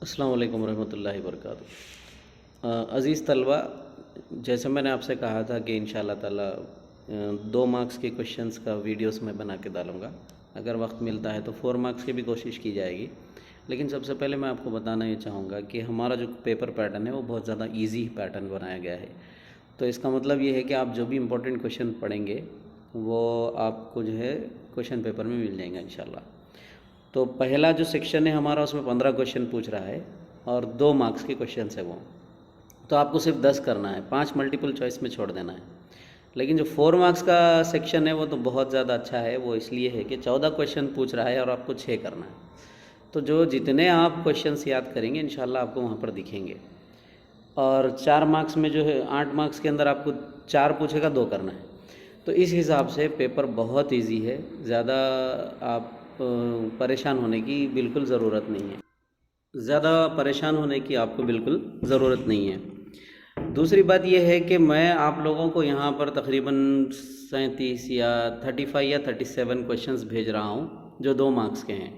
अस्सलाम वालेकुम रहमतुल्लाहि अज़ीज़ तलबा, जैसे मैंने आपसे कहा था कि इंशाअल्लाह ताला 2 मार्क्स के क्वेश्चंस का वीडियोस मैं बना के डालूँगा। अगर वक्त मिलता है तो 4 मार्क्स की भी कोशिश की जाएगी। लेकिन सबसे पहले मैं आपको बताना ये चाहूँगा कि हमारा जो पेपर पैटर्न है वो बहुत ज़्यादा ईजी पैटर्न बनाया गया है। तो इसका मतलब ये है कि आप जो भी इम्पोर्टेंट क्वेश्चन पढ़ेंगे वो आपको जो है क्वेश्चन पेपर में मिल जाएंगे इंशाअल्लाह। तो पहला जो सेक्शन है हमारा उसमें 15 क्वेश्चन पूछ रहा है और 2 मार्क्स के क्वेश्चन है वो। तो आपको सिर्फ 10 करना है, 5 मल्टीपल चॉइस में छोड़ देना है। लेकिन जो 4 मार्क्स का सेक्शन है वो तो बहुत ज़्यादा अच्छा है। वो इसलिए है कि 14 क्वेश्चन पूछ रहा है और आपको 6 करना है। तो जो जितने आप क्वेश्चंस याद करेंगे इंशाल्लाह आपको वहाँ पर दिखेंगे। और 4 मार्क्स में जो है 8 मार्क्स के अंदर आपको 4 पूछेगा, 2 करना है। तो इस हिसाब से पेपर बहुत ईजी है। ज़्यादा आप परेशान होने की बिल्कुल ज़रूरत नहीं है। ज़्यादा परेशान होने की आपको बिल्कुल ज़रूरत नहीं है। दूसरी बात यह है कि मैं आप लोगों को यहाँ पर तकरीबन 37 या 35 या 37 क्वेश्चंस भेज रहा हूँ जो 2 मार्क्स के हैं।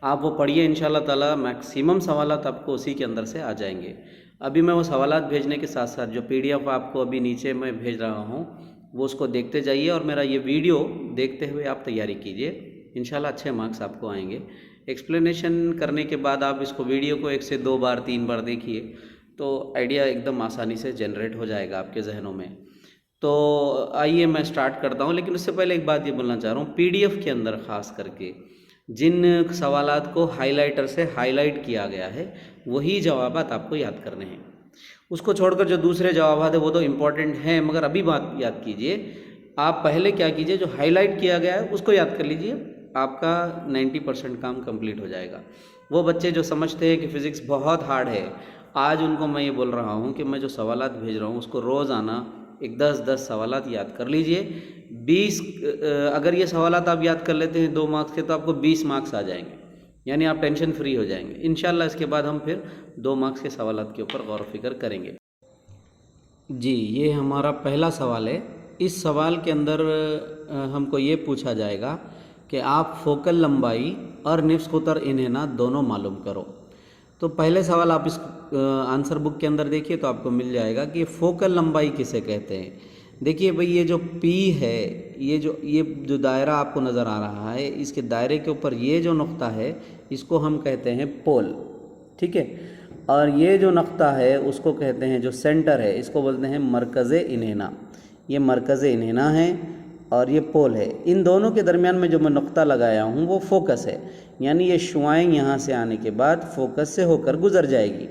आप वो पढ़िए, इंशाल्लाह ताला मैक्सिमम सवालात आपको उसी के अंदर से आ जाएंगे। अभी मैं वो सवालात भेजने के साथ साथ जो PDF आपको अभी नीचे मैं भेज रहा हूँ वो उसको देखते जाइए और मेरा ये वीडियो देखते हुए आप तैयारी कीजिए। इंशाल्लाह अच्छे मार्क्स आपको आएंगे। एक्सप्लेनेशन करने के बाद आप इसको वीडियो को 1 से 2 बार 3 बार देखिए तो आइडिया एकदम आसानी से जनरेट हो जाएगा आपके जहनों में। तो आइए मैं स्टार्ट करता हूँ। लेकिन उससे पहले एक बात ये बोलना चाह रहा हूँ, PDF के अंदर ख़ास करके जिन सवालात को हाइलाइटर से हाईलाइट किया गया है वही जवाबात आपको याद करने हैं। उसको छोड़कर जो दूसरे जवाबात है वो तो इम्पॉर्टेंट हैं, मगर अभी बात याद कीजिए। आप पहले क्या कीजिए, जो हाईलाइट किया गया है उसको याद कर लीजिए, आपका 90% काम कंप्लीट हो जाएगा। वो बच्चे जो समझते हैं कि फ़िज़िक्स बहुत हार्ड है, आज उनको मैं ये बोल रहा हूँ कि मैं जो सवालात भेज रहा हूँ उसको रोज़ाना एक 10-10 सवालात याद कर लीजिए। 20 अगर ये सवालात आप याद कर लेते हैं 2 मार्क्स के तो आपको 20 मार्क्स आ जाएंगे, यानी आप टेंशन फ्री हो जाएंगे इंशाल्लाह। इसके बाद हम फिर 2 मार्क्स के सवालात के ऊपर गौर फिक्र करेंगे। जी, ये हमारा पहला सवाल है। इस सवाल के अंदर हमको ये पूछा जाएगा कि आप फोकल लंबाई और निफ्स कुतर इन्हें दोनों मालूम करो। तो पहले सवाल आप इस आंसर बुक के अंदर देखिए तो आपको मिल जाएगा कि फोकल लंबाई किसे कहते हैं। देखिए भाई, ये जो P है, ये जो दायरा आपको नज़र आ रहा है, इसके दायरे के ऊपर ये जो नुक्ता है इसको हम कहते हैं पोल, ठीक है। और ये जो नक्ता है उसको कहते हैं, जो सेंटर है इसको बोलते हैं मरकज़ इन्हेना। ये मरकज़ इन्हेना है और ये पोल है। इन दोनों के दरमियान में जो मैं नुक्ता लगाया हूँ वो फोकस है, यानी ये शुआएँ यहाँ से आने के बाद फोकस से होकर गुज़र जाएगी।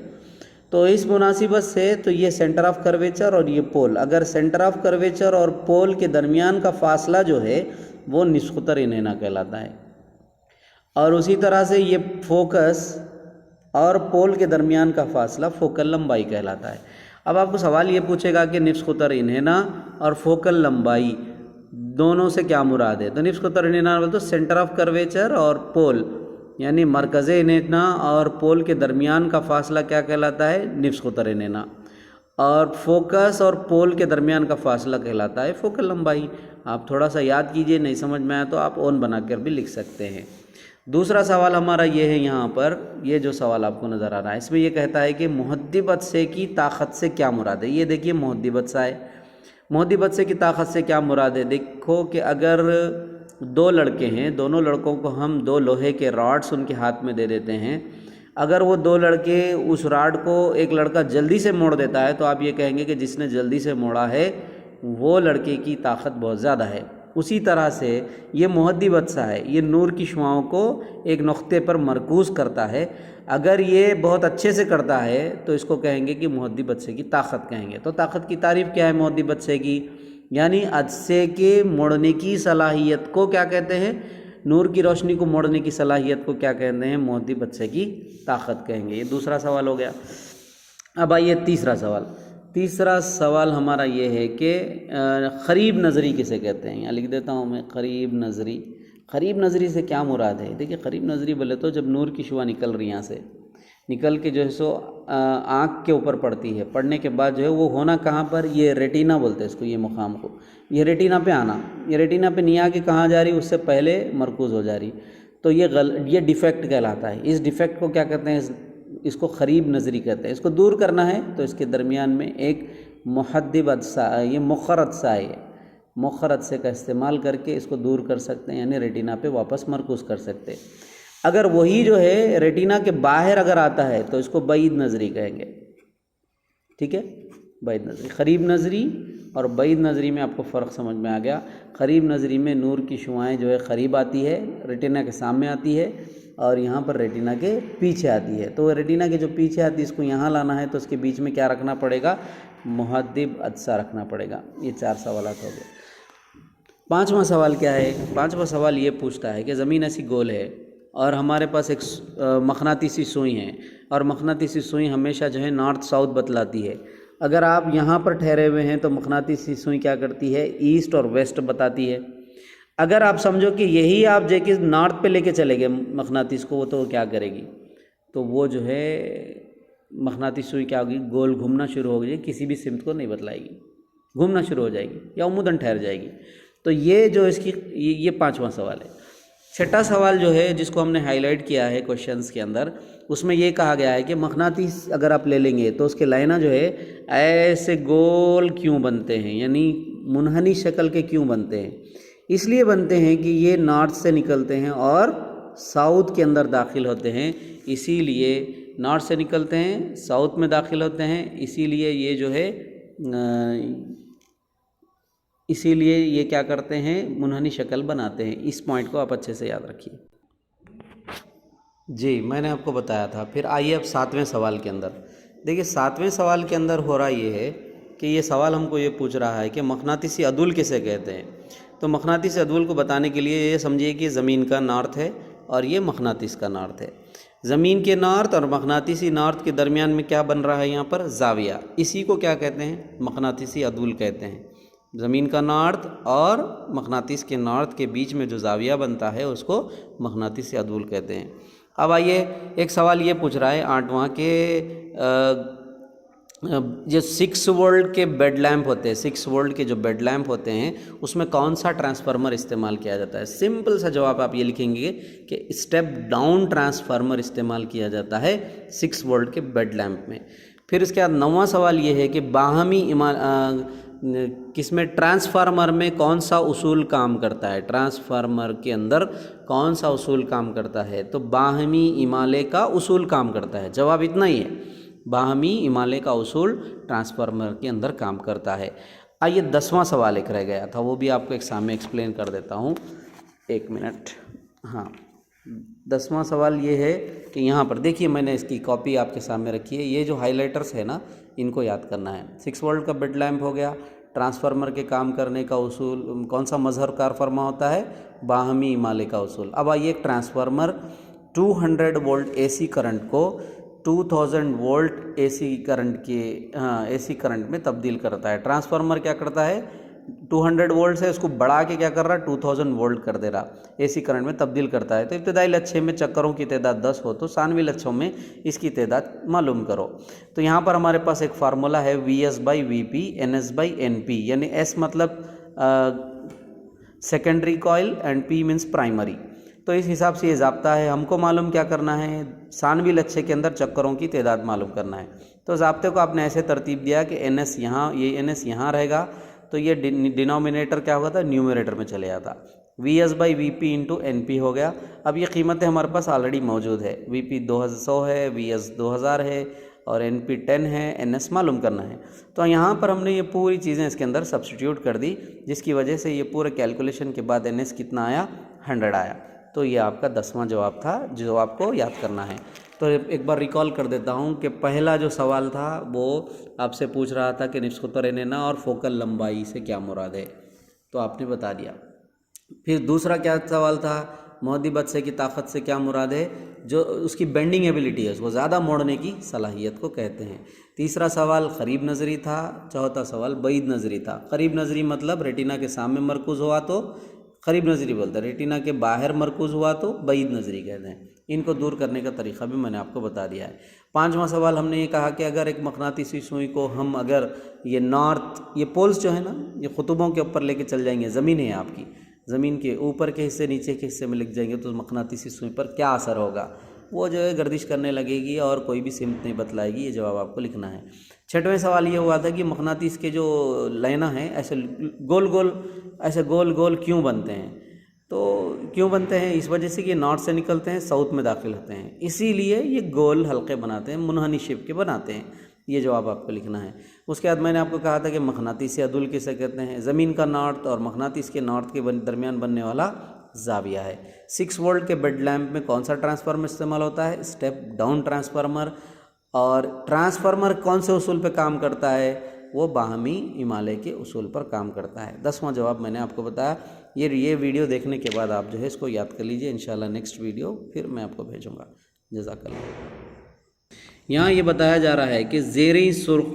तो इस मुनासिबत से तो ये सेंटर ऑफ कर्वेचर और ये पोल, अगर सेंटर ऑफ कर्वेचर और पोल के दरमियान का फासला जो है वो निस्कुतर इन्हेना कहलाता है। और उसी तरह से ये फोकस और पोल के दरमियान का फासला फोकल लंबाई कहलाता है। अब आपको सवाल ये पूछेगा कि निफ्स कुतर इन्हेना और फोकल लंबाई दोनों से क्या मुराद है। तो निफ्स कुतर इन्हेना बोलते तो सेंटर ऑफ कर्वेचर और पोल, यानी मरकज़ इन्हेना और पोल के दरमियान का फासला क्या कहलाता है, निफ्स कुतर इन्हेना। और फोकस और पोल के दरमियान का फासला कहलाता है फोकल लंबाई। आप थोड़ा सा याद कीजिए, नहीं समझ में आया तो आप ओन बनाकर भी लिख सकते हैं। दूसरा सवाल हमारा ये है, यहाँ पर ये जो सवाल आपको नज़र आ रहा है इसमें ये कहता है कि मुहद्दिबत से की ताकत से क्या मुराद है। ये देखिए मुहद्दिबत सा है। मुहद्दिबत से की ताकत से क्या मुराद है। देखो कि अगर 2 लड़के हैं, दोनों लड़कों को हम 2 लोहे के रॉड्स उनके हाथ में दे देते हैं। अगर वो 2 लड़के उस रॉड को एक लड़का जल्दी से मोड़ देता है तो आप ये कहेंगे कि जिसने जल्दी से मोड़ा है वो लड़के की ताकत बहुत ज़्यादा है। उसी तरह से ये मुहद्दिबत सा है, ये नूर की शुआओं को एक नुक्ते पर मरकूज़ करता है। अगर ये बहुत अच्छे से करता है तो इसको कहेंगे कि मुहद्दिबत से की ताकत कहेंगे। तो ताकत की तारीफ़ क्या है मुहद्दिबत से की, यानी अजसे के मोड़ने की सलाहियत को क्या कहते हैं, नूर की रोशनी को मोड़ने की सलाहियत को क्या कहते हैं, मुहद्दिबत से की ताकत कहेंगे। ये दूसरा सवाल हो गया। अब आइए तीसरा सवाल। तीसरा सवाल हमारा ये है कि क़रीब नज़री किसे कहते हैं। यहाँ लिख देता हूँ मैं, क़रीब नज़री। क़रीब नज़री से क्या मुराद है। देखिए क़रीब नज़री बोले तो जब नूर की शुआ निकल रही यहाँ से निकल के जो है सो आँख के ऊपर पड़ती है, पड़ने के बाद जो है वो होना कहाँ पर, ये रेटिना बोलते हैं इसको, ये मुकाम को, ये रेटिना पे आना। ये रेटिना पे नहीं आके कहाँ जा रही, उससे पहले मरकूज़ हो जा रही। तो ये डिफेक्ट कहलाता है। इस डिफेक्ट को क्या कहते हैं, इसको ख़रीब नज़री कहते हैं। इसको दूर करना है तो इसके दरमियान में एक मुहद्दिब अदसा, ये मुखर अदसा है, मुखर अदसे का इस्तेमाल करके इसको दूर कर सकते हैं, यानी रेटिना पे वापस मरकूज़ कर सकते हैं। अगर वही जो है रेटिना के बाहर अगर आता है तो इसको बईद नज़री कहेंगे। ठीक है, बईद नज़री। क़रीब नज़री और बईद नज़री में आपको फ़र्क समझ में आ गया। क़रीब नज़री में नूर की शुआएँ जो है क़रीब आती है, रेटिना के सामने आती है, और यहाँ पर रेटिना के पीछे आती है। तो रेटिना के जो पीछे आती है इसको यहाँ लाना है तो उसके बीच में क्या रखना पड़ेगा, मुहद्दिब अदसा रखना पड़ेगा। ये 4 सवालात हो गए। 5वां सवाल क्या है? 5वां सवाल ये पूछता है कि ज़मीन ऐसी गोल है और हमारे पास एक मकनातीसी सुई है, और मकनातीसी सुई हमेशा जो है नॉर्थ साउथ बतलाती है। अगर आप यहाँ पर ठहरे हुए हैं तो मकनातीसी सुई क्या करती है, ईस्ट और वेस्ट बताती है। अगर आप समझो कि यही आप जेके नॉर्थ पे लेके चले गए मकनातीस को, तो क्या करेगी, तो वो जो है मकनातीस सुई क्या होगी, गोल घूमना शुरू होगी, किसी भी सिमत को नहीं बतलाएगी, घूमना शुरू हो जाएगी या उम्मूदन ठहर जाएगी। तो ये जो इसकी ये 5वां सवाल है। 6ठा सवाल जो है जिसको हमने हाईलाइट किया है क्वेश्चंस के अंदर, उसमें ये कहा गया है कि मकनातीस अगर आप ले लेंगे तो उसके लाइना जो है ऐसे गोल क्यों बनते हैं, यानी मुनहनी शक्ल के क्यों बनते हैं। इसलिए बनते हैं कि ये नॉर्थ से निकलते हैं और साउथ के अंदर दाखिल होते हैं, इसीलिए नॉर्थ से निकलते हैं साउथ में दाखिल होते हैं, इसीलिए ये जो है इसीलिए ये क्या करते हैं, मुनहनी शक्ल बनाते हैं। इस पॉइंट को आप अच्छे से याद रखिए। जी, मैंने आपको बताया था। फिर आइए अब 7वें सवाल के अंदर देखिए। 7वें सवाल के अंदर हो रहा ये है कि ये सवाल हमको ये पूछ रहा है कि मकनातीसी अदुल किसे कहते हैं। तो मकनातीसी अदुल को बताने के लिए ये समझिए कि ज़मीन का नॉर्थ है और ये मकनातीस का नॉर्थ है। ज़मीन के नॉर्थ और मकनातीसी नॉर्थ के दरमियान में क्या बन रहा है यहाँ पर, ज़ाविया। इसी को क्या कहते हैं, मकनातीसी अदुल कहते हैं। ज़मीन का नॉर्थ और मकनातीस के नॉर्थ के बीच में जो ज़ाविया बनता है उसको मकनातीसी अदुल कहते हैं। अब आइए, एक सवाल ये पूछ रहा है 8वां के जो 6 वोल्ट के बेड लैंप होते हैं, 6 वोल्ट के जो बेड लैंप होते हैं उसमें कौन सा ट्रांसफार्मर इस्तेमाल किया जाता है। सिंपल सा जवाब आप ये लिखेंगे कि स्टेप डाउन ट्रांसफार्मर इस्तेमाल किया जाता है 6 वोल्ट के बेड लैंप में। फिर इसके बाद 9वां सवाल ये है कि बाहमी किसमें ट्रांसफार्मर में कौन सा उसूल काम करता है, ट्रांसफार्मर के अंदर कौन सा उसूल काम करता है। तो बाहमी इमाले का उसूल काम करता है। जवाब इतना ही है, बाहमी इमाले का उसूल ट्रांसफार्मर के अंदर काम करता है। आइए 10वां सवाल एक रह गया था, वो भी आपको एक सामने एक्सप्लेन कर देता हूँ, 1 मिनट। हाँ, 10वां सवाल ये है कि यहाँ पर देखिए, मैंने इसकी कॉपी आपके सामने रखी है। ये जो हाइलाइटर्स है ना, इनको याद करना है। 6 वोल्ट का बेड लैंप हो गया, ट्रांसफार्मर के काम करने का उसूल कौन सा मजहर कार फरमा होता है, बाहमी इमाले का उसूल। अब आइए, एक ट्रांसफार्मर 200 वोल्ट एसी करंट को 2000 वोल्ट एसी करंट में तब्दील करता है। ट्रांसफार्मर क्या करता है, 200 वोल्ट से उसको बढ़ा के क्या कर रहा है, 2000 वोल्ट कर दे रहा, एसी करंट में तब्दील करता है। तो इब्तदाई लच्छे में चक्करों की तादाद 10 हो तो सानवी लच्छों में इसकी तादाद मालूम करो। तो यहाँ पर हमारे पास एक फार्मूला है VS/VP NS/NP, यानी S मतलब secondary coil and P means primary. तो इस हिसाब से ये ज़ाब्ता है। हमको मालूम क्या करना है, सानवी लच्छे के अंदर चक्करों की तादाद मालूम करना है। तो ज़ाब्ते को आपने ऐसे तरतीब दिया कि NS यहाँ, ये NS यहाँ रहेगा, तो ये डिनोमिनेटर क्या होगा था, न्यूमरेटर में चले जाता। VS/VP × NP हो गया। अब ये कीमतें हमारे पास ऑलरेडी मौजूद है, VP 200 है, VS 2000 है और NP 10 है, NS मालूम करना है। तो यहाँ पर हमने ये पूरी चीज़ें इसके अंदर सब्स्टिट्यूट कर दी, जिसकी वजह से ये पूरे कैलकुलेशन के बाद NS कितना आया, 100 आया। तो ये आपका 10वां जवाब था जो आपको याद करना है। तो एक बार रिकॉल कर देता हूँ कि पहला जो सवाल था वो आपसे पूछ रहा था कि निस्खुतर नैना और फोकल लंबाई से क्या मुराद है, तो आपने बता दिया। फिर दूसरा क्या सवाल था, मुहद्दिब अदसे की ताकत से क्या मुराद है, जो उसकी बेंडिंग एबिलिटी है, उसको ज़्यादा मोड़ने की सलाहियत को कहते हैं। तीसरा सवाल क़रीब नज़री था। चौथा सवाल बईद नज़री था। क़रीब नज़री मतलब रेटिना के सामने मरकूज़ हुआ तो क़रीब नज़री बोलते हैं, रेटिना के बाहर मरकूज़ हुआ तो बईद नज़री कहते हैं। इनको दूर करने का तरीक़ा भी मैंने आपको बता दिया है। 5वां सवाल हमने ये कहा कि अगर एक मकनातीसी सुई को हम अगर ये नॉर्थ, ये पोल्स जो है ना, ये क़ुतुबों के ऊपर लेके चल जाएंगे, ज़मीन है आपकी, ज़मीन के ऊपर के हिस्से नीचे के हिस्से में लिख जाएंगे, तो मकनातीसी सुई पर क्या असर होगा। वो जो है गर्दिश करने लगेगी और कोई भी सिमत नहीं बतलाएगी। ये जवाब आपको लिखना है। छठवें सवाल ये हुआ था कि मकनातीस के जो लाइना हैं ऐसे गोल गोल ऐसे गोल गोल क्यों बनते हैं। तो क्यों बनते हैं, इस वजह से कि नॉर्थ से निकलते हैं साउथ में दाखिल होते हैं, इसीलिए ये गोल हल्के बनाते हैं, मुनहनी शेप के बनाते हैं। ये जवाब आपको लिखना है। उसके बाद मैंने आपको कहा था कि मकनातीसी अदुल किसे कहते हैं, ज़मीन का नॉर्थ और मकनातीस के नॉर्थ के दरमियान बनने वाला जाविया है। 6 वोल्ट के बेड लैंप में कौन सा ट्रांसफार्मर इस्तेमाल होता है, स्टेप डाउन ट्रांसफार्मर। और ट्रांसफार्मर कौन से उसूल पे काम करता है, वो बाहमी हिमालय के उसूल पर काम करता है। 10वां जवाब मैंने आपको बताया। ये वीडियो देखने के बाद आप जो है इसको याद कर लीजिए। इंशाल्लाह नेक्स्ट वीडियो फिर मैं आपको भेजूँगा। जज़ाकल्लाह। यहाँ ये बताया जा रहा है कि ज़ेरी सुर्ख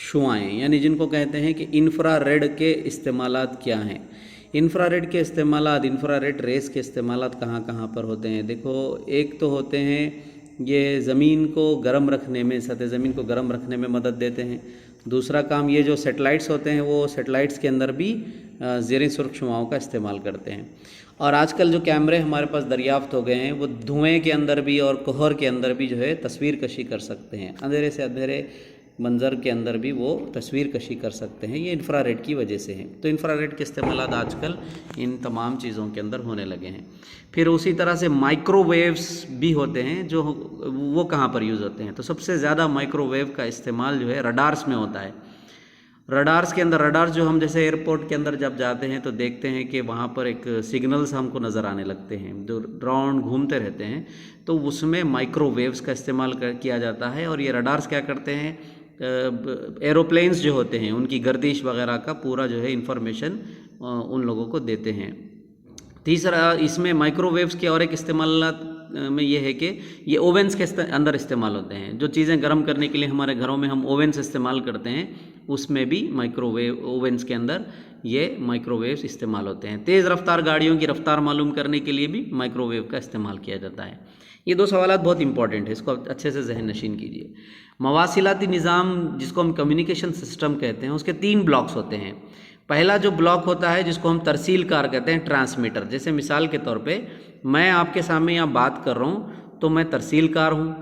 शुआएँ यानी जिनको कहते हैं कि इंफ्रारेड के इस्तेमालात क्या हैं। इंफ्रारेड के इस्तेमालात, इंफ्रारेड रेस के इस्तेमालात कहाँ कहाँ पर होते हैं। देखो, एक तो होते हैं ये ज़मीन को गर्म रखने में, सतह ज़मीन को गर्म रखने में मदद देते हैं। दूसरा काम ये जो सेटेलाइट्स होते हैं वो सेटेलाइट्स के अंदर भी ज़ेरी सुर्ख शुआओं का इस्तेमाल करते हैं। और आजकल जो कैमरे हमारे पास दरियाफ्त हो गए हैं वो धुएं के अंदर भी और कोहर के अंदर भी जो है तस्वीर कशी कर सकते हैं। अंधेरे से अंधेरे मंज़र के अंदर भी वो तस्वीर कशी कर सकते हैं। ये इंफ्रारेड की वजह से है। तो इंफ्रारेड के इस्तेमाल आजकल इन तमाम चीज़ों के अंदर होने लगे हैं। फिर उसी तरह से माइक्रोवेव्स भी होते हैं, जो वो कहाँ पर यूज़ होते हैं। तो सबसे ज़्यादा माइक्रोवेव का इस्तेमाल जो है रडार्स में होता है। रडार्स के अंदर, रडार्स जो हम जैसे एयरपोर्ट के अंदर जब जाते हैं तो देखते हैं कि वहाँ पर एक सिग्नल्स हमको नज़र आने लगते हैं जो राउंड घूमते रहते हैं, तो उसमें माइक्रोवेव्स का इस्तेमाल किया जाता है। और ये रडार्स क्या करते हैं, एरोप्लेन्स जो होते हैं उनकी गर्दिश वगैरह का पूरा जो है इंफॉर्मेशन उन लोगों को देते हैं। तीसरा, इसमें माइक्रोवेव्स के और एक इस्तेमाल में ये है कि ये ओवेंस के अंदर इस्तेमाल होते हैं। जो चीज़ें गर्म करने के लिए हमारे घरों में हम ओवेंस इस्तेमाल करते हैं, उसमें भी माइक्रोवेव, ओवेंस के अंदर ये माइक्रोवेव्स इस्तेमाल होते हैं। तेज़ रफ्तार गाड़ियों की रफ्तार मालूम करने के लिए भी माइक्रोवेव का इस्तेमाल किया जाता है। ये 2 सवालात बहुत इंपॉर्टेंट है, इसको अच्छे से जहन नशीन कीजिए। मवासिलाती निज़ाम जिसको हम कम्युनिकेशन सिस्टम कहते हैं, उसके 3 ब्लॉक्स होते हैं। पहला जो ब्लॉक होता है जिसको हम तरसील कार कहते हैं, ट्रांसमीटर। जैसे मिसाल के तौर पे मैं आपके सामने यहाँ बात कर रहा हूँ तो मैं तरसील कार हूँ,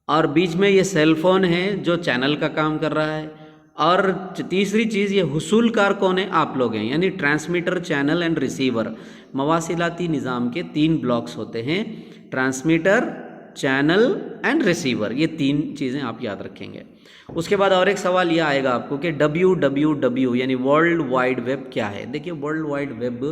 और बीच में ये सेलफोन है जो चैनल का काम कर रहा है। और तीसरी चीज़, ये हुसूल कार कौन है, आप लोग हैं, यानी ट्रांसमीटर, चैनल एंड रिसीवर। मवासिलाती निज़ाम के 3 ब्लॉक्स होते हैं, ट्रांसमीटर, चैनल एंड रिसीवर। ये 3 चीज़ें आप याद रखेंगे। उसके बाद और एक सवाल ये आएगा आपको कि WWW यानी वर्ल्ड वाइड वेब क्या है। देखिए, वर्ल्ड वाइड वेब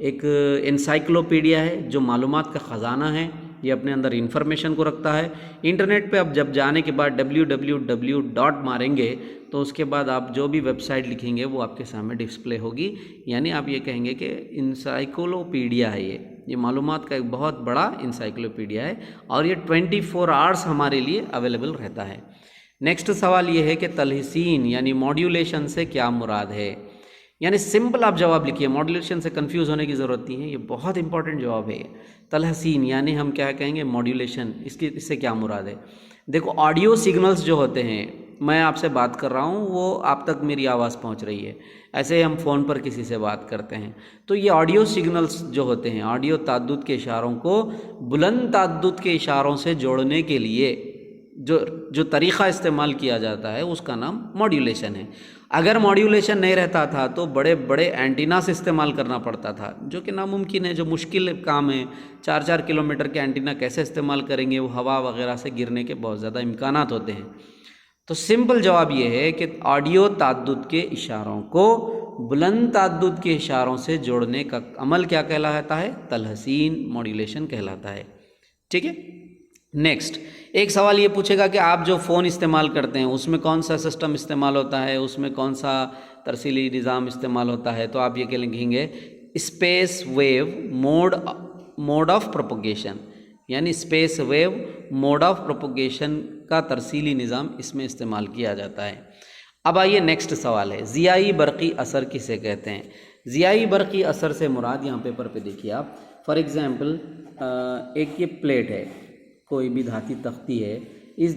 एक एनसाइक्लोपीडिया है जो मालूमात का ख़जाना है। ये अपने अंदर इंफॉर्मेशन को रखता है। इंटरनेट पे अब जब जाने के बाद www. मारेंगे तो उसके बाद आप जो भी वेबसाइट लिखेंगे वो आपके सामने डिस्प्ले होगी। यानी आप ये कहेंगे कि इंसाइक्लोपीडिया है, ये मालूमात का एक बहुत बड़ा इंसाइक्लोपीडिया है, और ये 24 आवर्स हमारे लिए अवेलेबल रहता है। नेक्स्ट सवाल ये है कि तलहसीन यानी मॉड्यूलेशन से क्या मुराद है। यानी सिंपल आप जवाब लिखिए, मॉड्यूलेशन से कंफ्यूज होने की ज़रूरत नहीं है, ये बहुत इंपॉर्टेंट जवाब है। तलहसीन यानी हम क्या कहेंगे, मॉड्यूलेशन, इससे क्या मुराद है। देखो, ऑडियो सिग्नल्स जो होते हैं, मैं आपसे बात कर रहा हूँ, वो आप तक मेरी आवाज़ पहुँच रही है। ऐसे हम फ़ोन पर किसी से बात करते हैं, तो ये ऑडियो सिग्नल्स जो होते हैं, ऑडियो ताद्दुद के इशारों को बुलंद ताद्दुद के इशारों से जोड़ने के लिए जो तरीक़ा इस्तेमाल किया जाता है उसका नाम मॉड्यूलेशन है। अगर मॉड्यूलेशन नहीं रहता था तो बड़े बड़े एंटीना से इस्तेमाल करना पड़ता था, जो कि नामुमकिन है, जो मुश्किल काम है। 4-4 किलोमीटर के एंटीना कैसे इस्तेमाल करेंगे, वो हवा वगैरह से गिरने के बहुत ज़्यादा इम्कानात होते हैं। तो सिंपल जवाब ये है कि ऑडियो ताद्दुद के इशारों को बुलंद ताद्दुद के इशारों से जोड़ने का अमल क्या कहलाता है, तलहसीन, मॉड्यूलेशन कहलाता है। ठीक है। नेक्स्ट, एक सवाल ये पूछेगा कि आप जो फ़ोन इस्तेमाल करते हैं उसमें कौन सा सिस्टम इस्तेमाल होता है, उसमें कौन सा तरसीली निज़ाम इस्तेमाल होता है। तो आप ये क्या लिखेंगे, space wave mode of propagation, यानी space wave mode of propagation का तरसीली निज़ाम इसमें इस्तेमाल किया जाता है। अब आइए नेक्स्ट सवाल है, ज़ियाई बरक़ी असर किसे कहते हैं। ज़ियाई बरक़ी असर से मुराद, यहाँ पेपर पे देखिए आप, फॉर एग्ज़ाम्पल एक ये प्लेट है, कोई भी धाती तख्ती है, इस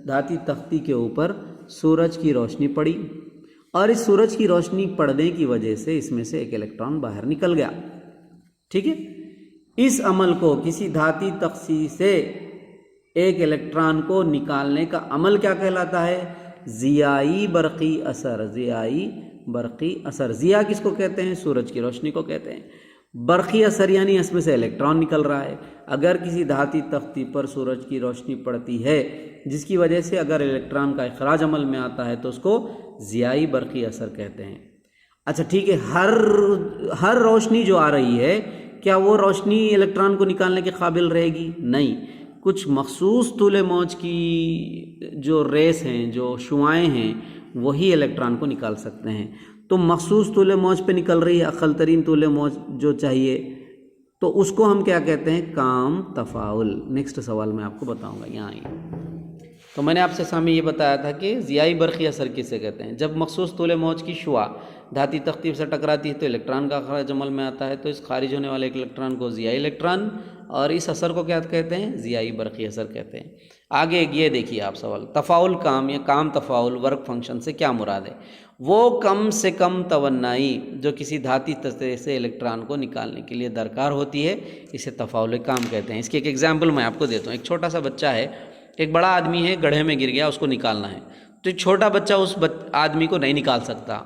धाती तख्ती के ऊपर सूरज की रोशनी पड़ी, और इस सूरज की रोशनी पड़ने की वजह से इसमें से एक इलेक्ट्रॉन बाहर निकल गया। ठीक है। इस अमल को किसी धाती तख्ती से एक इलेक्ट्रॉन को निकालने का अमल क्या कहलाता है? ज़ियाई बरक़ी असर। ज़ियाई बरक़ी असर। ज़िया किसको कहते हैं? सूरज की रोशनी को कहते हैं। बरक़ी असर यानी इसमें से इलेक्ट्रॉन निकल रहा है। अगर किसी धाती तख्ती पर सूरज की रोशनी पड़ती है जिसकी वजह से अगर इलेक्ट्रॉन का इखराज अमल में आता है तो उसको ज़ियाई बरक़ी असर कहते हैं। अच्छा ठीक है, हर रोशनी जो आ रही है क्या वो रोशनी इलेक्ट्रॉन को निकालने के काबिल रहेगी? नहीं। कुछ मखसूस तूले मौज की जो रेस हैं, जो शुआएँ हैं, वही इलेक्ट्रॉन को निकाल सकते हैं। तो मखसूस तूले मौज पे निकल रही है अक़ल तरीन तूले मौज जो चाहिए, तो उसको हम क्या कहते हैं? काम तफ़ाउल। नेक्स्ट सवाल मैं आपको बताऊंगा। यहाँ आइए। तो मैंने आपसे सामने ये बताया था कि ज़ियाई बरक़ी असर किसे कहते हैं? जब मखसूस तूले मौज की शुआ धाती तख्ती से टकराती है तो इलेक्ट्रॉन का खारिज अमल में आता है, तो इस खारिज होने वाले इलेक्ट्रॉन को ज़ियाई इलेक्ट्रॉन, और इस असर को क्या कहते हैं? ज़ियाई बरक़ी असर कहते हैं। आगे ये देखिए आप सवाल, तफ़ाउल काम या काम तफ़ाउल वर्क फंक्शन से क्या मुराद है? वो कम से कम तवन्नाई जो किसी धाती तख्ते से इलेक्ट्रॉन को निकालने के लिए दरकार होती है, इसे तफ़ाउल काम कहते हैं। इसकी एक एग्जाम्पल मैं आपको देता हूँ। एक छोटा सा बच्चा है, एक बड़ा आदमी है, गड्ढे में गिर गया, उसको निकालना है। तो एक छोटा बच्चा उस आदमी को नहीं निकाल सकता,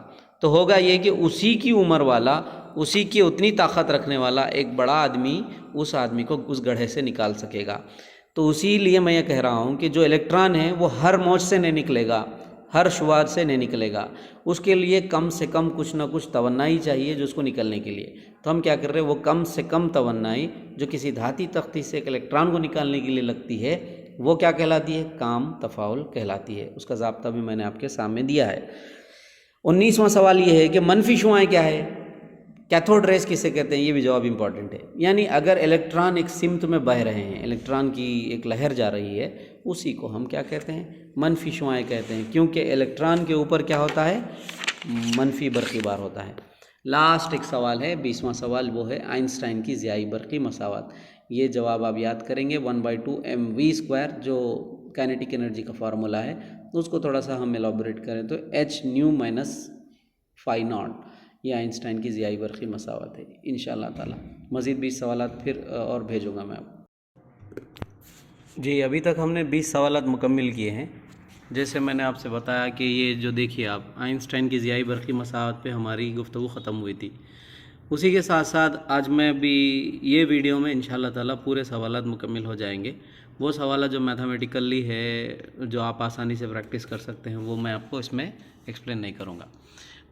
तो होगा ये कि उसी की उम्र वाला, उसी की उतनी ताकत रखने वाला एक बड़ा आदमी उस आदमी को उस गड्ढे से निकाल सकेगा। तो उसी लिए मैं ये कह रहा हूँ कि जो इलेक्ट्रॉन है वो हर मौज से नहीं निकलेगा, हर शुआर से नहीं निकलेगा, उसके लिए कम से कम कुछ ना कुछ तवन्नाई चाहिए जो उसको निकलने के लिए। तो हम क्या कर रहे हैं? वो कम से कम तवन्नाई जो किसी धाती तख्ती से एक इलेक्ट्रॉन को निकालने के लिए लगती है, वो क्या कहलाती है? काम तफ़ाउल कहलाती है। उसका ज़ाब्ता भी मैंने आपके सामने दिया है। 19वां सवाल ये है कि मनफी शुआएँ क्या है? कैथोड रेस किसे कहते हैं? ये भी जवाब इंपॉर्टेंट है। यानी अगर इलेक्ट्रॉन एक सिमत में बह रहे हैं, इलेक्ट्रॉन की एक लहर जा रही है, उसी को हम क्या कहते हैं? मनफी शुआएँ कहते हैं, क्योंकि इलेक्ट्रॉन के ऊपर क्या होता है? मनफी बरक़ी बार होता है। लास्ट एक सवाल है, 20वां सवाल, वो है आइंस्टाइन की ज़ियाई बरक़ी मसावत। ये जवाब आप याद करेंगे 1/2 mv², जो काइनेटिक एनर्जी का फार्मूला है। तो उसको थोड़ा सा हम एलाबोरेट करें तो h nu minus phi naught, ये आइंस्टाइन की ज़ियाई बरक़ी मसावत है। इंशाअल्लाह ताला मज़ीद 20 सवालात फिर और भेजूँगा मैं आपको। जी, अभी तक हमने 20 सवालात मुकम्मिल किए हैं। जैसे मैंने आपसे बताया कि ये जो देखिए आप, आइंस्टाइन की ज़ियाई बरक़ी मसावत पे हमारी गुफ्तगू ख़त्म हुई थी। उसी के साथ साथ आज मैं भी ये वीडियो में इंशाअल्लाह ताला पूरे सवालात मुकम्मिल हो जाएंगे। वो सवाल जो मैथमेटिकली है, जो आप आसानी से प्रैक्टिस कर सकते हैं, वो मैं आपको इसमें एक्सप्लेन नहीं करूँगा।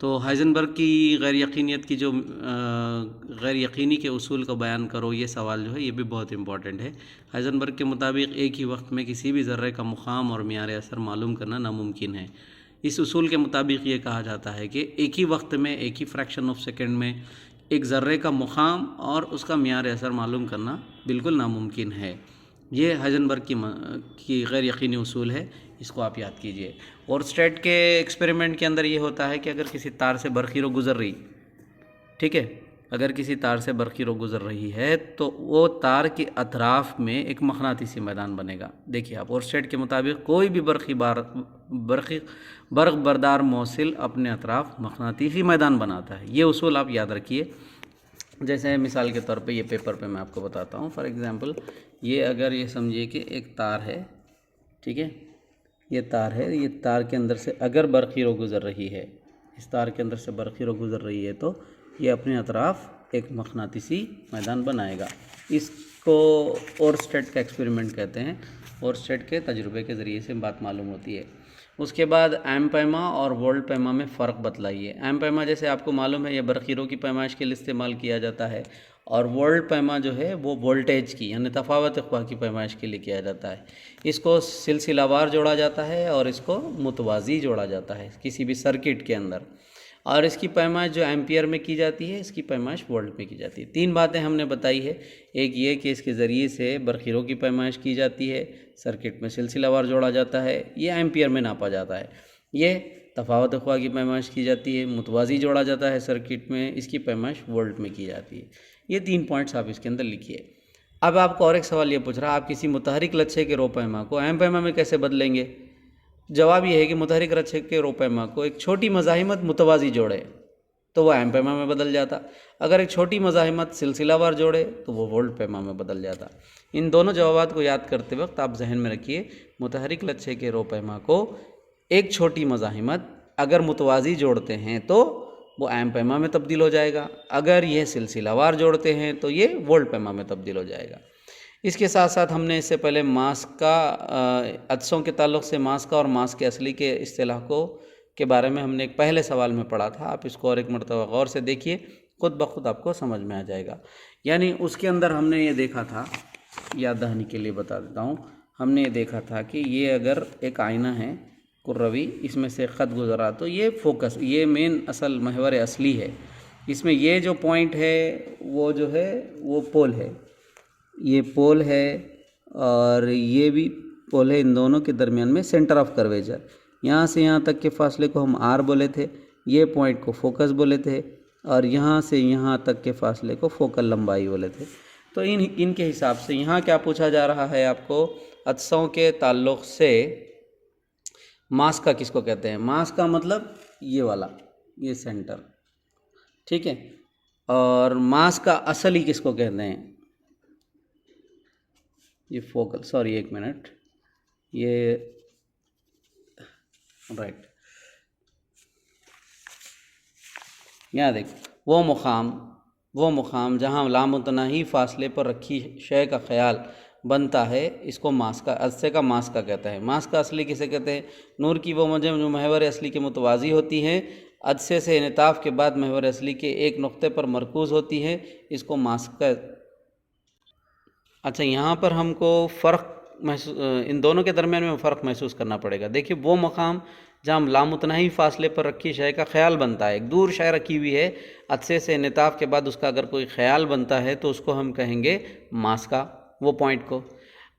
तो हाइजेनबर्ग की गैर यकीनियत की जो गैर यकीनी के उसूल को बयान करो, ये सवाल जो है ये भी बहुत इंपॉर्टेंट है। हाइजेनबर्ग के मुताबिक एक ही वक्त में किसी भी ज़र्रे का मुक़ाम और मियार असर मालूम करना नामुमकिन है। इस उसूल के मुताबिक ये कहा जाता है कि एक ही वक्त में, एक ही फ्रैक्शन ऑफ सेकेंड में एक ज़र्रे का मुक़ाम और उसका मियार असर मालूम करना बिल्कुल नामुमकिन है। ये हाइजेनबर्ग की गैर यकीनी उसूल है, इसको आप याद कीजिए। और स्टेट के एक्सपेरिमेंट के अंदर ये होता है कि अगर किसी तार से बरक़ी गुज़र रही, ठीक है, अगर किसी तार से बरक़ी रोगुज़र रही है तो वो तार के अतराफ़ में एक मक़नातीसी मैदान बनेगा। देखिए आप, ओरस्टेड के मुताबिक कोई भी बर्क़ बरदार मौसिल अपने अतराफ़ मक़नातीसी मैदान बनाता है। ये उसूल आप याद रखिए। जैसे मिसाल के तौर पे ये पेपर पे मैं आपको बताता हूँ। फॉर एग्ज़ाम्पल, ये अगर ये समझिए कि एक तार है, ठीक है, ये तार है, ये तार के अंदर से अगर बरक़ी गुज़र रही है, इस तार के अंदर से बरक़ी गुज़र रही है तो ये अपने अतराफ़ एक मक़नातीसी मैदान बनाएगा। इसको ओरस्टेड का एक्सपेरिमेंट कहते हैं। ओरस्टेड के तजुर्बे के ज़रिए से बात मालूम होती है। उसके बाद एम पैमा और वोल्ट पैमा में फ़र्क बतलाइए। एम पैमा जैसे आपको मालूम है ये बरक़ीरों की पैमाइश के लिए इस्तेमाल किया जाता है, और वोल्ट पैमा जो है वो वोल्टेज की यानी तफ़ावत ख़्वा की पैमाइश के लिए किया जाता है। इसको सिलसिलावार जोड़ा जाता है और इसको मुतवाज़ी जोड़ा जाता है किसी भी सर्किट के अंदर, और इसकी पैमाइश जो एम्पियर में की जाती है, इसकी पैमाइश वोल्ट में की जाती है। 3 बातें हमने बताई है। एक ये कि इसके ज़रिए से बरक़ीरों की पैमाइश की जाती है, सर्किट में सिलसिलावार जोड़ा जाता है, ये एम्पियर में नापा जाता है। ये तफ़ावत ख़्वा की पैमाइश की जाती है, मुतवाज़ी जोड़ा जाता है सर्किट में, इसकी पैमाइश वोल्ट में की जाती है। ये 3 पॉइंट्स आप इसके अंदर लिखिए। अब आपको और एक सवाल ये पूछ रहा, आप किसी मुतहरिक लच्छे के रो पैमा को एम पैमा में कैसे बदलेंगे? जवाब ये है कि मुतहरिक लच्छे के रो पैमा को एक छोटी मज़ाहिमत मुतवाज़ी जोड़े, तो वो एम पैमा में बदल जाता। अगर एक छोटी मज़ाहिमत सिलसिलावार जोड़े तो वो वोल्ट पैमा में बदल जाता। इन दोनों जवाबात को याद करते वक्त आप जहन में रखिए, मुतहरिक लच्छे के रो पैमा को एक छोटी मज़ाहिमत अगर मुतवाज़ी जोड़ते हैं तो वो एम पैमा में तब्दील हो जाएगा, अगर ये सिलसिलावार जोड़ते हैं तो ये वोल्ट पैमा में तब्दील हो जाएगा। इसके साथ साथ हमने इससे पहले मास का अदसों के ताल्लुक़ से मास का और मास के असली के इस्तिलाह को के बारे में हमने एक पहले सवाल में पढ़ा था। आप इसको और एक मरतबा गौर से देखिए, खुद ब खुद आपको समझ में आ जाएगा। यानी उसके अंदर हमने ये देखा था, याद दहानी के लिए बता देता हूँ, हमने ये देखा था कि ये अगर एक आईना है कुर्रवी, इसमें से ख़त गुज़रा तो ये फोकस, ये मेन असल महवर असली है। इसमें ये जो पॉइंट है वो जो है वो पोल है, ये पोल है और ये भी पोल है। इन दोनों के दरमियान में सेंटर ऑफ कर्वेचर, यहाँ से यहाँ तक के फासले को हम आर बोले थे, ये पॉइंट को फोकस बोले थे, और यहाँ से यहाँ तक के फासले को फोकल लंबाई बोले थे। तो इनके हिसाब से यहाँ क्या पूछा जा रहा है आपको, अदसों के ताल्लुक़ से मास का किसको कहते हैं। मास का मतलब ये वाला, ये सेंटर, ठीक है। और मास का असली किसको कहते हैं, ये फोकल, सॉरी एक मिनट, ये राइट, यहाँ देख, वो मुकाम जहाँ लामुतनाही फासले पर रखी शय का ख्याल बनता है, इसको मास का, अदसे का मास का कहता है। मास का असली किसे कहते हैं, नूर की वो मौजें जो महवर असली के मुतवाज़ी होती हैं, अदसे से इनताफ़ के बाद महवर असली के एक नुक्ते पर मरकूज़ होती हैं, इसको मास का। अच्छा, यहाँ पर हमको फ़र्क इन दोनों के दरमियान में फ़र्क महसूस करना पड़ेगा। देखिए, वो मकाम जहाँ लामुतनाही फासले पर रखी शय का ख्याल बनता है, एक दूर शय रखी हुई है, अदसे से इनताफ़ के बाद उसका अगर कोई ख्याल बनता है तो उसको हम कहेंगे मास का, वो पॉइंट को।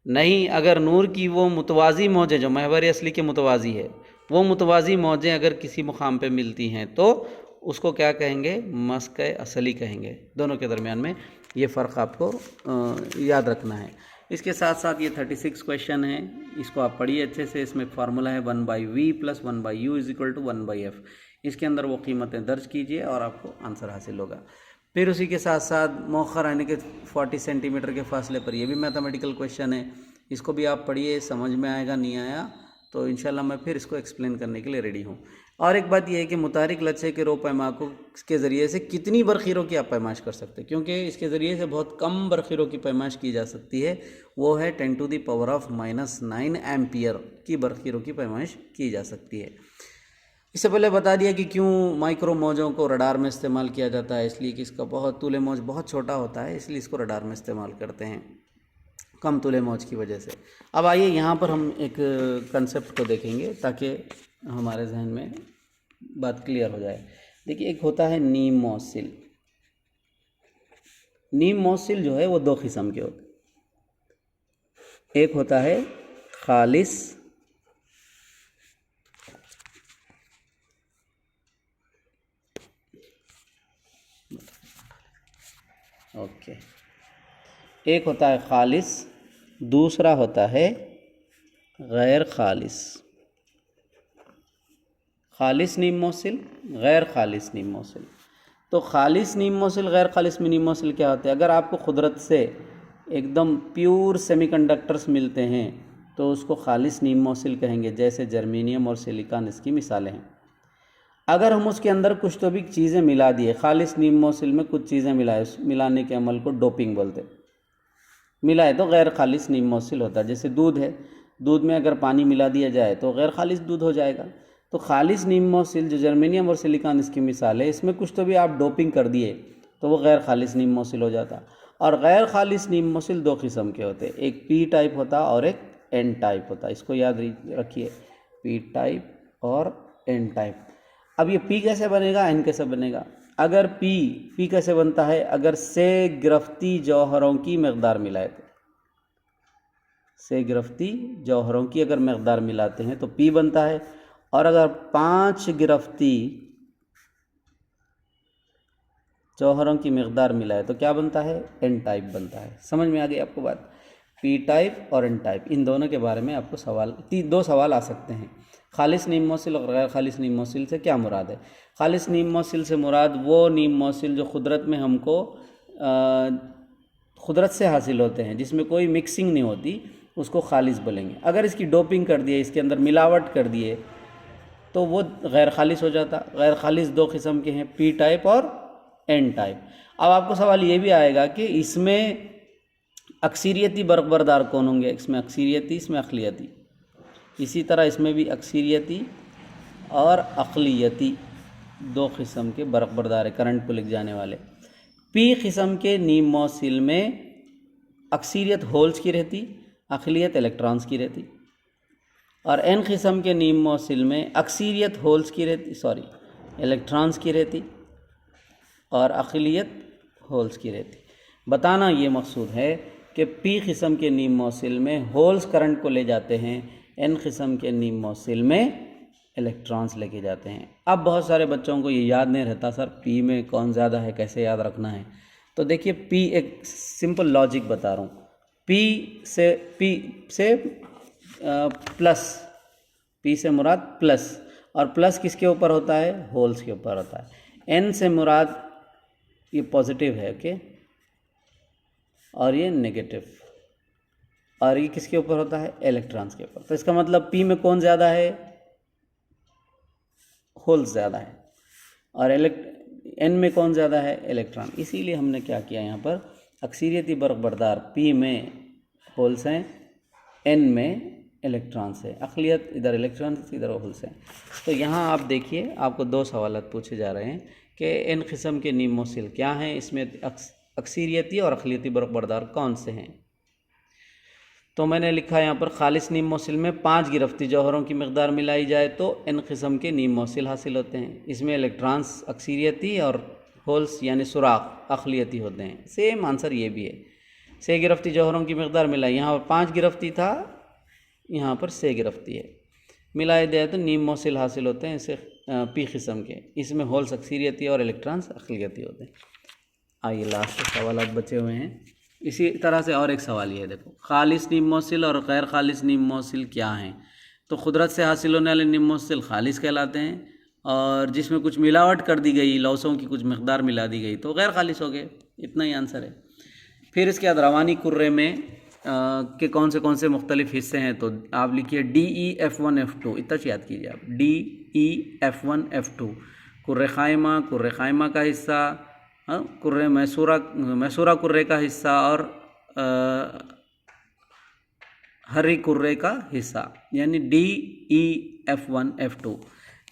नहीं, अगर नूर की वो मुतवाज़ी मौजें जो महवर असली के मुतवाज़ी है, वो मुतवाज़ी मौजें अगर किसी मुकाम पे मिलती हैं तो उसको क्या कहेंगे, मस्क असली कहेंगे। दोनों के दरमियान में ये फ़र्क आपको याद रखना है। इसके साथ साथ ये 36 क्वेश्चन है, इसको आप पढ़िए अच्छे से। इसमें फार्मूला है 1/v + 1/u = 1/f। इसके अंदर वो कीमतें दर्ज कीजिए और आपको आंसर हासिल होगा। फिर उसी के साथ साथ मौखर आने के 40 सेंटीमीटर के फासले पर, ये भी मैथमेटिकल क्वेश्चन है, इसको भी आप पढ़िए, समझ में आएगा, नहीं आया तो इंशाल्लाह मैं फिर इसको एक्सप्लेन करने के लिए रेडी हूँ। और एक बात यह है कि मुतारिक लच्छे के रो पैमा को के ज़रिए से कितनी बरखीरों की आप पैमाइश कर सकते हैं, क्योंकि इसके ज़रिए से बहुत कम बरखीरों की पैमाइश की जा सकती है, वो है 10⁻⁻⁹ एम्पियर की बरखीरों की पैमाइश की जा सकती है। इससे पहले बता दिया कि क्यों माइक्रो मौजों को रडार में इस्तेमाल किया जाता है, इसलिए कि इसका बहुत तूले मौज बहुत छोटा होता है, इसलिए इसको रडार में इस्तेमाल करते हैं, कम तूले मौज की वजह से। अब आइए यहाँ पर हम एक कंसेप्ट को देखेंगे ताकि हमारे जहन में बात क्लियर हो जाए। देखिए, एक होता है नीम मौसिल। नीम मौसिल जो है वो दो किस्म के होते हैं, एक होता है खालिस, ओके, एक होता है खालिस, दूसरा होता है गैर खालिस। खालिस नीम मौसिल, गैर खालिस नीम मौसिल। तो खालिस नीम मौसिल, गैर खालिस नीम मौसिल क्या होते हैं? अगर आपको कुदरत से एकदम प्योर सेमीकंडक्टर्स मिलते हैं तो उसको खालिस नीम मौसिल कहेंगे, जैसे जर्मेनियम और सिलिकॉन इसकी मिसालें हैं। अगर हम उसके अंदर कुछ तो भी चीज़ें मिला दिए, खालिस नीम मौसिल में कुछ चीज़ें मिलाए, उस मिलाने के अमल को डोपिंग बोलते हैं, मिलाए तो गैर खालिस नीम मौसिल होता है। जैसे दूध है, दूध में अगर पानी मिला दिया जाए तो गैर खालिस दूध हो जाएगा। तो खालिस नीम मौसिल जो जर्मेनियम और सिलिकॉन इसकी मिसाल है, इसमें कुछ तो भी आप डोपिंग कर दिए तो वो गैर खालिस नीम मौसिल हो जाता। और गैर खालिस नीम मौसिल दो किस्म के होते हैं, एक पी टाइप होता और एक एन टाइप होता। इसको याद रखिए, पी टाइप और एन टाइप। अब ये पी कैसे बनेगा, एन कैसे बनेगा? अगर पी कैसे बनता है? अगर से गिरफ्ती जौहरों की मकदार मिलाए तो, से गिरफ्ती जौहरों की अगर मकदार मिलाते हैं तो पी बनता है। और अगर 5 गिरफ्ती जौहरों की मकदार मिलाए तो क्या बनता है? एन टाइप बनता है। समझ में आ गई आपको बात? पी टाइप और एन टाइप, इन दोनों के बारे में आपको दो सवाल आ सकते हैं। खालिस नीम मौसिल और गैर खालिस नीम मौसिल से क्या मुराद है? खालिस नीम मौसिल से मुराद वो नीम मौसिल जो कुदरत में हमको कुदरत से हासिल होते हैं, जिसमें कोई मिक्सिंग नहीं होती, उसको खालिस बोलेंगे। अगर इसकी डोपिंग कर दिए, इसके अंदर मिलावट कर दिए, तो वो गैर खालिस हो जाता। गैर खालिस दो किस्म के हैं, पी टाइप और एन टाइप। अब आपको सवाल ये भी आएगा कि इसमें अक्सरियती बरकबरदार कौन होंगे? इसमें अक्सरियती, इसमें अक़लियती। इसी तरह इसमें भी अक्सरियती और अक़लियती दो किस्म के बरकबरदार है, करंट को लिख जाने वाले। पी किस्म के नीम मौसिल में अक्सरियत होल्स की रहती, अक़लियत इलेक्ट्रॉन्स की रहती। और एन किस्म के नीम मौसिल में अक्सरियत होल्स की रहती, इलेक्ट्रॉन्स की रहती, और अक़लियत होल्स की रहती। बताना ये मकसूद है कि पी किस्म के नीम मौसिल में होल्स करंट को ले जाते हैं, एन किस्म के नीम मौसिल में इलेक्ट्रॉन्स लेके जाते हैं। अब बहुत सारे बच्चों को ये याद नहीं रहता, सर पी में कौन ज़्यादा है, कैसे याद रखना है? तो देखिए, पी एक सिंपल लॉजिक बता रहा हूँ। पी से प्लस, पी से मुराद प्लस, और प्लस किसके ऊपर होता है? होल्स के ऊपर होता है। एन से मुराद ये पॉजिटिव है, ओके, और ये नेगेटिव, और ये किसके ऊपर होता है? इलेक्ट्रॉन्स के ऊपर। तो इसका मतलब पी में कौन ज़्यादा है? होल्स ज़्यादा है। और एन में कौन ज़्यादा है? इलेक्ट्रॉन। इसीलिए हमने क्या किया यहाँ पर, अक्सरियती बरकबरदार पी में होल्स हैं, एन में इलेक्ट्रॉन्स है, अक़लियत इधर इलेक्ट्रॉन्स इधर होल्स हैं। तो यहाँ आप देखिए, आपको दो सवालात पूछे जा रहे हैं कि एन किस्म के नीम मौसिल क्या हैं, इसमें अक्सरियती और अक़लियती बरकबरदार कौन से हैं? तो मैंने लिखा यहाँ पर, खालिस नीम मौसिल में 5 गिरफ्ती जौहरों की मकदार मिलाई जाए तो एन किस्म के नीम मौसिल हासिल होते हैं। इसमें इलेक्ट्रॉन्स अक्सरियती और होल्स यानी सुराख अक़लियती होते हैं। सेम आंसर ये भी है। 6 गिरफ्ती जौहरों की मकदार मिलाई, यहाँ पर 5 गिरफ्ती था, यहाँ पर 6 गिरफ्ती है, मिलाए जाए तो नीम मौसिल हासिल होते हैं इसे पी किस्म के। इसमें होल्स अक्सरियती और इलेक्ट्रॉन्स अक़लियती होते हैं। आइए लास्ट सवाल बचे हुए हैं। इसी तरह से और एक सवाल ये देखो, खालिस नीम मौसिल और गैर खालिस नीम मौसिल क्या हैं? तो कुदरत से हासिल होने वाले नीम मौसिल खालिस कहलाते हैं, और जिसमें कुछ मिलावट कर दी गई, लौसों की कुछ मकदार मिला दी गई, तो गैर खालिस हो गए। इतना ही आंसर है। फिर इसके बाद रवानी कुर्रे में के कौन से मुख्तलिफ हिस्से हैं? तो आप लिखिए DE F1 F2, इतना याद कीजिए आप, DE F1 F2। कुर्रे ख़ाइमा का हिस्सा, कुर्रे मैसूरा कुर्रे का हिस्सा, और हर्री कुर्रे का हिस्सा, यानी DE F1 F2।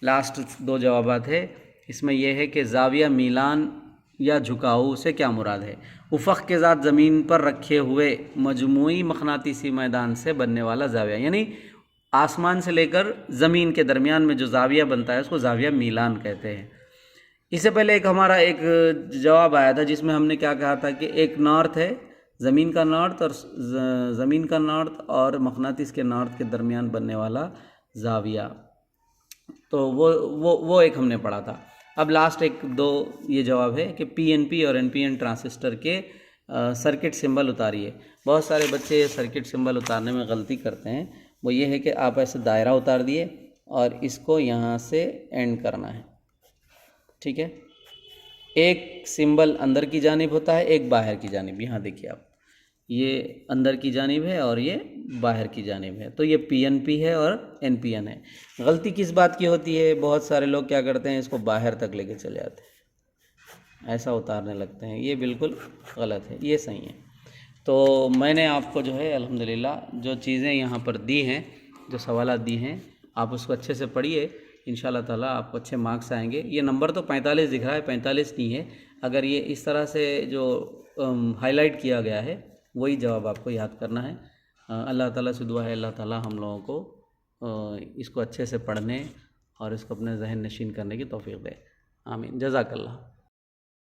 लास्ट दो जवाबात है। इसमें यह है कि ज़ाविया मीलान या झुकाव से क्या मुराद है? उफ़क़ के ज़ात ज़मीन पर रखे हुए मजमूई मक़नातीसी मैदान से बनने वाला ज़ाविया, यानी आसमान से लेकर ज़मीन के दरमियान में जो ज़ाविया बनता है उसको ज़ाविया मीलान कहते हैं। इससे पहले हमारा एक जवाब आया था जिसमें हमने क्या कहा था कि एक नॉर्थ है, ज़मीन का नॉर्थ, और ज़मीन का नॉर्थ और मक़नातीस के नॉर्थ के दरमियान बनने वाला ज़ाविया, तो वो एक हमने पढ़ा था। अब लास्ट एक दो ये जवाब है कि PNP और NPN ट्रांसिस्टर के सर्किट सिंबल उतारिए। बहुत सारे बच्चे सर्किट सिंबल उतारने में गलती करते हैं। वो ये है कि आप ऐसे दायरा उतार दिए और इसको यहाँ से एंड करना है, ठीक है। एक सिंबल अंदर की जानिब होता है, एक बाहर की जानिब। यहाँ देखिए आप, ये अंदर की जानिब है और ये बाहर की जानिब है, तो ये PNP है और NPN है। गलती किस बात की होती है? बहुत सारे लोग क्या करते हैं, इसको बाहर तक लेके चले जाते हैं, ऐसा उतारने लगते हैं। ये बिल्कुल गलत है, ये सही है। तो मैंने आपको जो है अल्हम्दुलिल्लाह जो चीज़ें यहाँ पर दी हैं, जो सवालात दी हैं, आप उसको अच्छे से पढ़िए। इंशाल्लाह ताला आपको अच्छे मार्क्स आएंगे। ये नंबर तो 45 दिख रहा है, 45 नहीं है। अगर ये इस तरह से जो हाईलाइट किया गया है वही जवाब आपको याद करना है। अल्लाह ताला से दुआ है, अल्लाह ताला हम लोगों को इसको अच्छे से पढ़ने और इसको अपने ज़हन नशीन करने की तौफीक दे। आमीन। जज़ाकल्लाह।